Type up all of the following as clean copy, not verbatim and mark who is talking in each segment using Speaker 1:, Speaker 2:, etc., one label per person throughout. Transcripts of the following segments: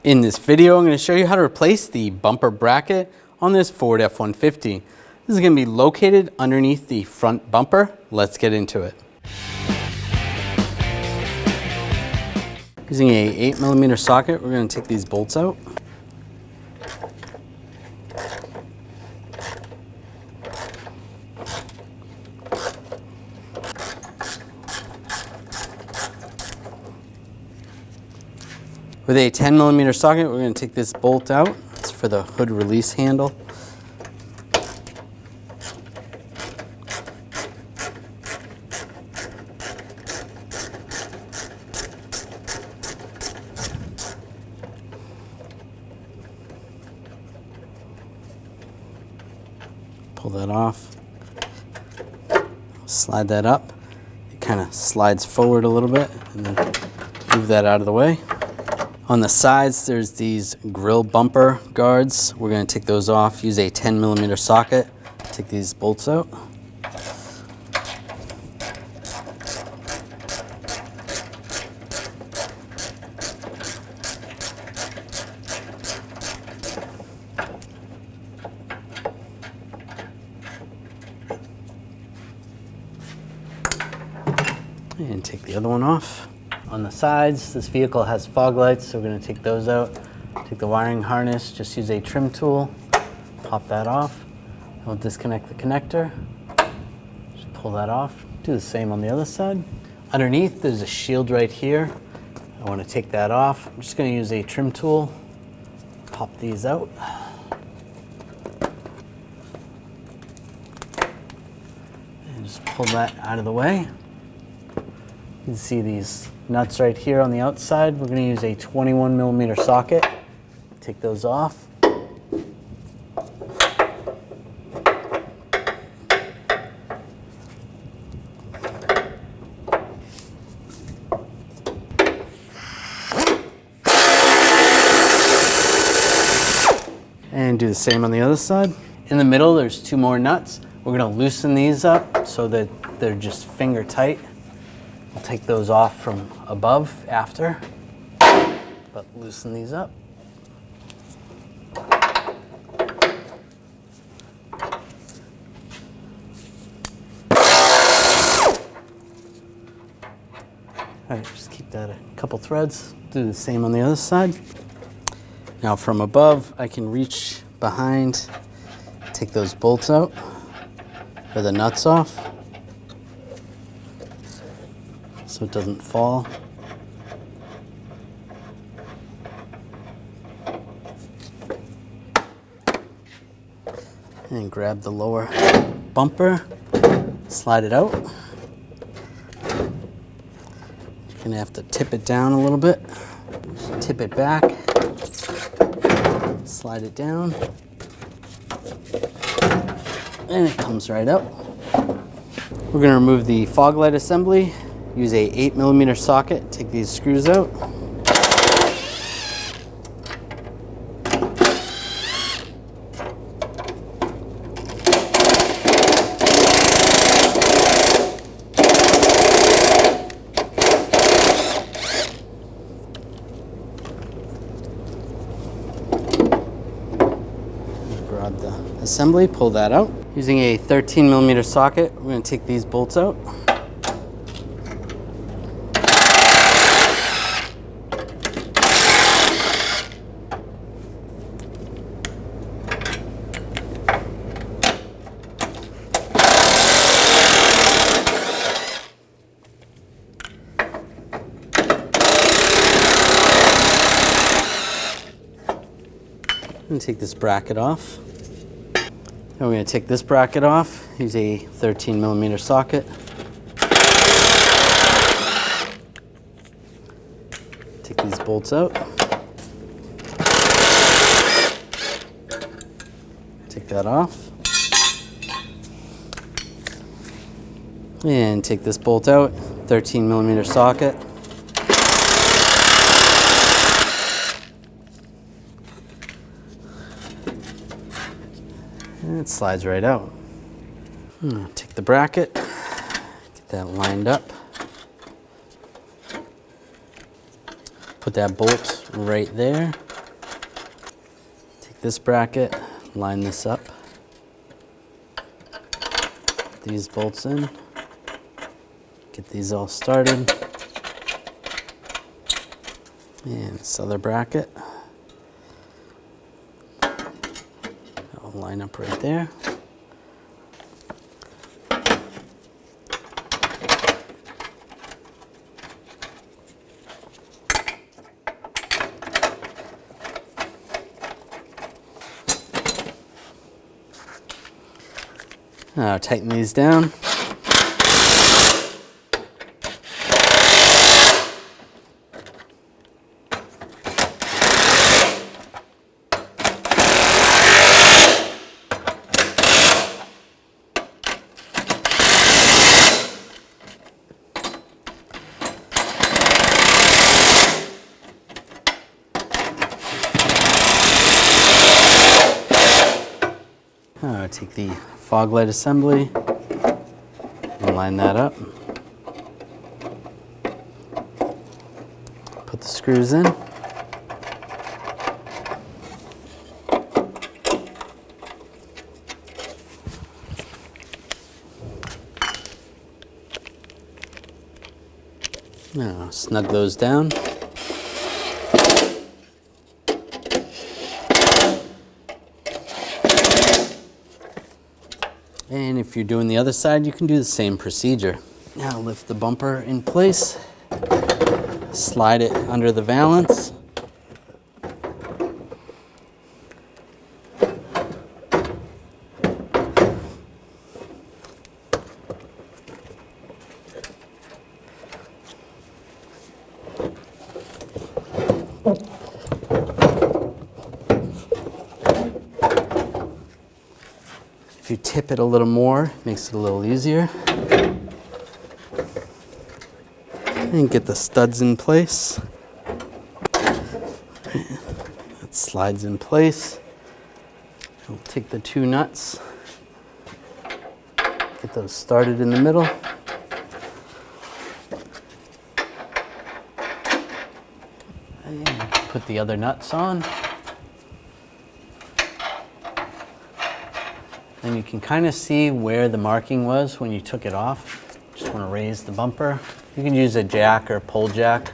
Speaker 1: In this video, I'm going to show you how to replace the bumper bracket on this Ford F-150. This is going to be located underneath the front bumper. Let's get into it. Using a 8mm socket, we're going to take these bolts out. With a 10mm socket, we're going to take this bolt out. It's for the hood release handle. Pull that off. Slide that up. It kind of slides forward a little bit, and then move that out of the way. On the sides, there's these grill bumper guards. We're going to take those off. Use a 10mm socket. Take these bolts out. And take the other one off. On the sides, this vehicle has fog lights, so we're going to take those out. Take the wiring harness, just use a trim tool, pop that off. We'll disconnect the connector, just pull that off. Do the same on the other side. Underneath, there's a shield right here. I want to take that off. I'm just going to use a trim tool, pop these out. And just pull that out of the way. You can see these nuts right here on the outside. We're going to use a 21mm socket. Take those off. And do the same on the other side. In the middle, there's two more nuts. We're going to loosen these up so that they're just finger tight. I'll take those off from above after, but loosen these up. All right, just keep that a couple threads. Do the same on the other side. Now from above, I can reach behind, take those bolts out, or the nuts off, so it doesn't fall. And grab the lower bumper, slide it out. You're gonna have to tip it down a little bit. Just tip it back, slide it down, and it comes right up. We're gonna remove the fog light assembly. Use a 8mm socket, take these screws out. Grab the assembly, pull that out. Using a 13mm socket, we're going to take these bolts out. And take this bracket off. And we're going to take this bracket off, use a 13mm socket. Take these bolts out. Take that off. And take this bolt out, 13mm socket. And it slides right out. Take the bracket, get that lined up. Put that bolt right there. Take this bracket, line this up, put these bolts in, get these all started, and this other bracket, that'll line up right there. Now tighten these down. Take the fog light assembly and line that up. Put the screws in. Now snug those down. And if you're doing the other side, you can do the same procedure. Now lift the bumper in place, slide it under the valance. If you tip it a little more, it makes it a little easier. And get the studs in place. That slides in place. We'll take the two nuts, get those started in the middle. And put the other nuts on. And you can kind of see where the marking was when you took it off. Just want to raise the bumper. You can use a jack or a pull jack.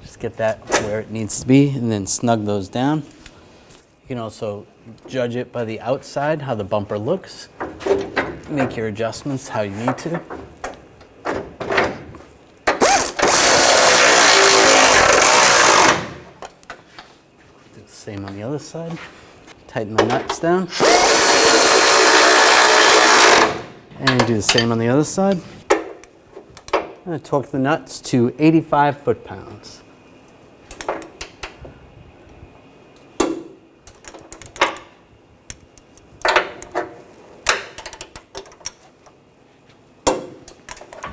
Speaker 1: Just get that where it needs to be and then snug those down. You can also judge it by the outside, how the bumper looks. Make your adjustments how you need to. Do the same on the other side. Tighten the nuts down. And do the same on the other side. I'm going to torque the nuts to 85 foot-pounds.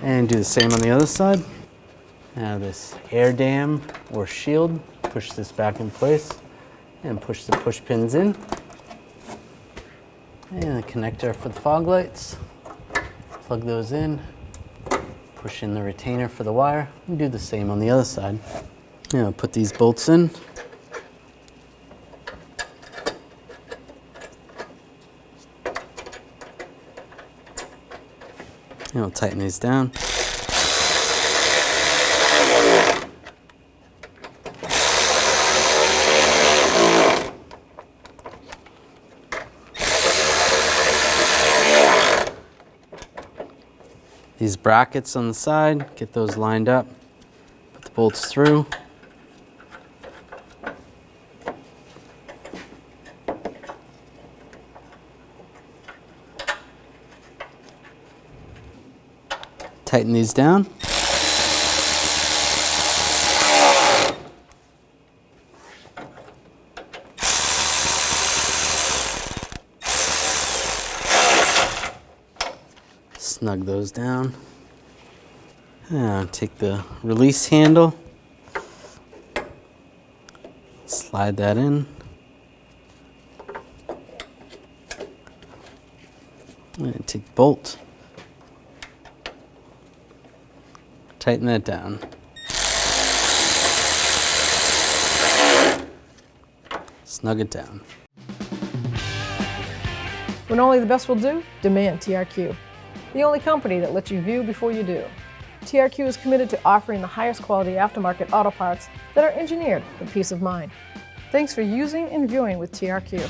Speaker 1: And do the same on the other side. Now this air dam or shield, push this back in place and push the push pins in. And a connector for the fog lights. Plug those in, push in the retainer for the wire, and do the same on the other side. Now put these bolts in. And we'll tighten these down. These brackets on the side, get those lined up, put the bolts through. Tighten these down. Snug those down. And take the release handle, slide that in. And take the bolt, tighten that down. Snug it down.
Speaker 2: When only the best will do, demand TRQ. The only company that lets you view before you do. TRQ is committed to offering the highest quality aftermarket auto parts that are engineered for peace of mind. Thanks for using and viewing with TRQ.